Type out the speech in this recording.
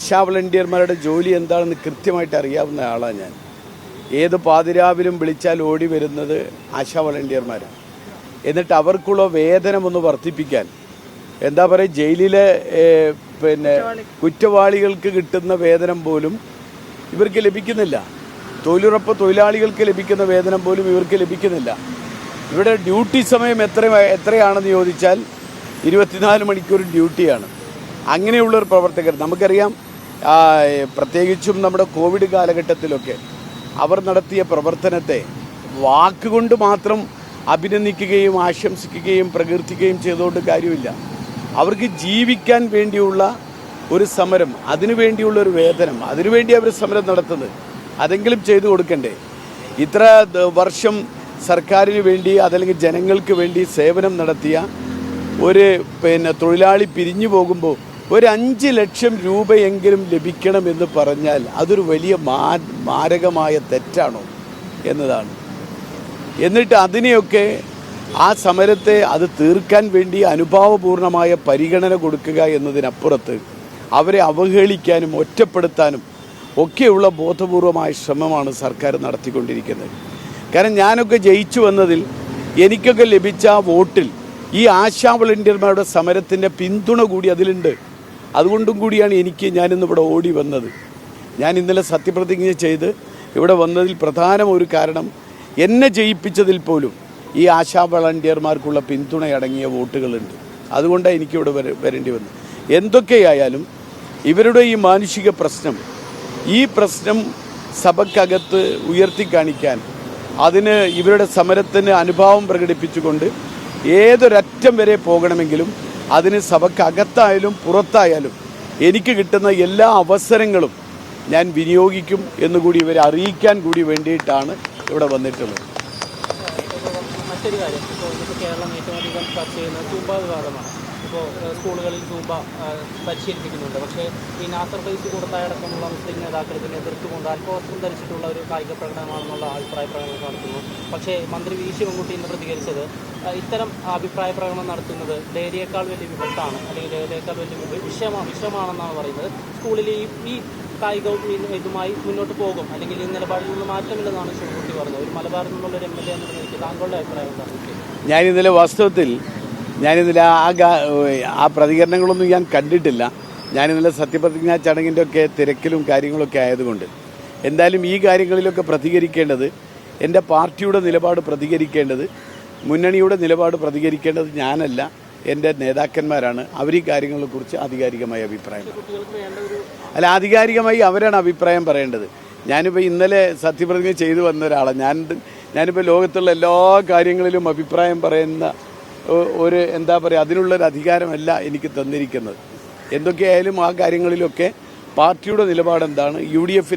ആശാ വളണ്ടിയർമാരുടെ ജോലി എന്താണെന്ന് കൃത്യമായിട്ട് അറിയാവുന്ന ആളാണ് ഞാൻ. ഏത് പാതിരാവിലും വിളിച്ചാൽ ഓടി വരുന്നത് ആശാ വളണ്ടിയർമാരാണ്. എന്നിട്ട് അവർക്കുള്ള വേതനമൊന്ന് വർദ്ധിപ്പിക്കാൻ, എന്താ പറയുക, ജയിലിലെ കുറ്റവാളികൾക്ക് കിട്ടുന്ന വേതനം പോലും ഇവർക്ക് ലഭിക്കുന്നില്ല. തൊഴിലുറപ്പ് തൊഴിലാളികൾക്ക് ലഭിക്കുന്ന വേതനം പോലും ഇവർക്ക് ലഭിക്കുന്നില്ല. ഇവിടെ ഡ്യൂട്ടി സമയം എത്രയാണെന്ന് ചോദിച്ചാൽ 24 മണിക്കൂർ ഡ്യൂട്ടിയാണ്. അങ്ങനെയുള്ളൊരു പ്രവർത്തകർ നമുക്കറിയാം. പ്രത്യേകിച്ചും നമ്മുടെ കോവിഡ് കാലഘട്ടത്തിലൊക്കെ അവർ നടത്തിയ പ്രവർത്തനത്തെ വാക്കുകൊണ്ട് മാത്രം അഭിനന്ദിക്കുകയും ആശംസിക്കുകയും പ്രകീർത്തിക്കുകയും ചെയ്തുകൊണ്ട് കാര്യമില്ല. അവർക്ക് ജീവിക്കാൻ വേണ്ടിയുള്ള ഒരു സമരം, അതിനുവേണ്ടിയുള്ള ഒരു വേതനം, അതിനുവേണ്ടി അവർ സമരം നടത്തുന്നത്, അതെങ്കിലും ചെയ്തു കൊടുക്കണ്ടേ? ഇത്ര വർഷം സർക്കാരിന് വേണ്ടി അതല്ലെങ്കിൽ ജനങ്ങൾക്ക് വേണ്ടി സേവനം നടത്തിയ ഒരു തൊഴിലാളി പിരിഞ്ഞു പോകുമ്പോൾ ഒരു 5 ലക്ഷം രൂപയെങ്കിലും ലഭിക്കണമെന്ന് പറഞ്ഞാൽ അതൊരു വലിയ മാരകമായ തെറ്റാണോ എന്നതാണ്. എന്നിട്ട് അതിനെയൊക്കെ ആ സമരത്തെ അത് തീർക്കാൻ വേണ്ടി അനുഭാവപൂർണമായ പരിഗണന കൊടുക്കുക എന്നതിനപ്പുറത്ത് അവരെ അവഹേളിക്കാനും ഒറ്റപ്പെടുത്താനും ഒക്കെയുള്ള ബോധപൂർവമായ ശ്രമമാണ് സർക്കാർ നടത്തിക്കൊണ്ടിരിക്കുന്നത്. കാരണം ഞാനൊക്കെ ജയിച്ചു വന്നതിൽ എനിക്കൊക്കെ ലഭിച്ച വോട്ടിൽ ഈ ആശാ വളണ്ടിയർമാരുടെ സമരത്തിൻ്റെ പിന്തുണ കൂടി അതിലുണ്ട്. അതുകൊണ്ടും കൂടിയാണ് ഞാനിന്നിവിടെ ഓടി വന്നത്. ഞാൻ ഇന്നലെ സത്യപ്രതിജ്ഞ ചെയ്ത് ഇവിടെ വന്നതിൽ പ്രധാന ഒരു കാരണം, എന്നെ ജയിപ്പിച്ചതിൽ പോലും ഈ ആശാ വളണ്ടിയർമാർക്കുള്ള പിന്തുണയടങ്ങിയ വോട്ടുകളുണ്ട്. അതുകൊണ്ടാണ് എനിക്കിവിടെ വരേണ്ടി വന്നത്. എന്തൊക്കെയായാലും ഇവരുടെ ഈ മാനുഷിക പ്രശ്നം, ഈ പ്രശ്നം സഭയ്ക്കകത്ത് ഉയർത്തിക്കാണിക്കാൻ, അതിന് ഇവരുടെ സമരത്തിന് അനുഭാവം പ്രകടിപ്പിച്ചുകൊണ്ട് ഏതൊരറ്റം വരെ പോകണമെങ്കിലും അതിന് സഭയ്ക്കകത്തായാലും പുറത്തായാലും എനിക്ക് കിട്ടുന്ന എല്ലാ അവസരങ്ങളും ഞാൻ വിനിയോഗിക്കും എന്നുകൂടി ഇവരെ അറിയിക്കാൻ കൂടി വേണ്ടിയിട്ടാണ് ഇവിടെ വന്നിട്ടുള്ളത്. മറ്റൊരു കാര്യം, ഇപ്പോൾ കേരളം ഏറ്റവും അധികം ചർച്ച ചെയ്യുന്നത് സൂംബ വിഭാഗമാണ്. ഇപ്പോൾ സ്കൂളുകളിൽ സൂംബ പരിശീലിപ്പിക്കുന്നുണ്ട്. പക്ഷേ ഈ നാസർ ഫൈസി കൂടത്തായടക്കമുള്ള മുസ്ലിം നേതാക്കൾ ഇതിനെ എതിർത്തുകൊണ്ട് അല്പവസ്ത്രം ധരിച്ചിട്ടുള്ള ഒരു കായിക പ്രകടനമാണെന്നുള്ള അഭിപ്രായ പ്രകടനം നടത്തുന്നു. പക്ഷേ മന്ത്രി വി ശിവൻകുട്ടി ഇന്ന് പ്രതികരിച്ചത് ഇത്തരം അഭിപ്രായ പ്രകടനം നടത്തുന്നത് ഡയറിയേക്കാൾ വലിയ വിപത്താണ്, അല്ലെങ്കിൽ ഡയറിയേക്കാൾ വലിയ വിഷമാണെന്നാണ് പറയുന്നത്. സ്കൂളിൽ ഈ കായികവും ഇതുമായി മുന്നോട്ട് പോകും, അല്ലെങ്കിൽ ഈ നിലപാടിൽ നിന്ന് മാറ്റമില്ലെന്നാണ് ശിവൻകുട്ടി പറഞ്ഞത്. ഒരു മലബാറിൽ നിന്നുള്ളൊരു MLA എന്ന നിലയ്ക്ക് താങ്കളുടെ അഭിപ്രായം എന്താണ്? ഞാനിന്നലെ ആ പ്രതികരണങ്ങളൊന്നും ഞാൻ കണ്ടിട്ടില്ല. ഞാനിന്നലെ സത്യപ്രതിജ്ഞാ ചടങ്ങിൻ്റെ ഒക്കെ തിരക്കിലും കാര്യങ്ങളൊക്കെ ആയതുകൊണ്ട് എന്തായാലും ഈ കാര്യങ്ങളിലൊക്കെ പ്രതികരിക്കേണ്ടത്, എൻ്റെ പാർട്ടിയുടെ നിലപാട് പ്രതികരിക്കേണ്ടത്, മുന്നണിയുടെ നിലപാട് പ്രതികരിക്കേണ്ടത് ഞാനല്ല, എൻ്റെ നേതാക്കന്മാരാണ്. അവർ ഈ കാര്യങ്ങളെക്കുറിച്ച് ആധികാരികമായ അഭിപ്രായം ആധികാരികമായി അവരാണ് അഭിപ്രായം പറയേണ്ടത്. ഞാനിപ്പോൾ ഇന്നലെ സത്യപ്രതിജ്ഞ ചെയ്തു വന്ന ഒരാളാണ്. ഞാനിപ്പോൾ ലോകത്തുള്ള എല്ലാ കാര്യങ്ങളിലും അഭിപ്രായം പറയുന്ന എന്താ പറയുക, അതിനുള്ളൊരു അധികാരമല്ല എനിക്ക് തന്നിരിക്കുന്നത്. എന്തൊക്കെയായാലും ആ കാര്യങ്ങളിലൊക്കെ പാർട്ടിയുടെ നിലപാടെന്താണ്, UDF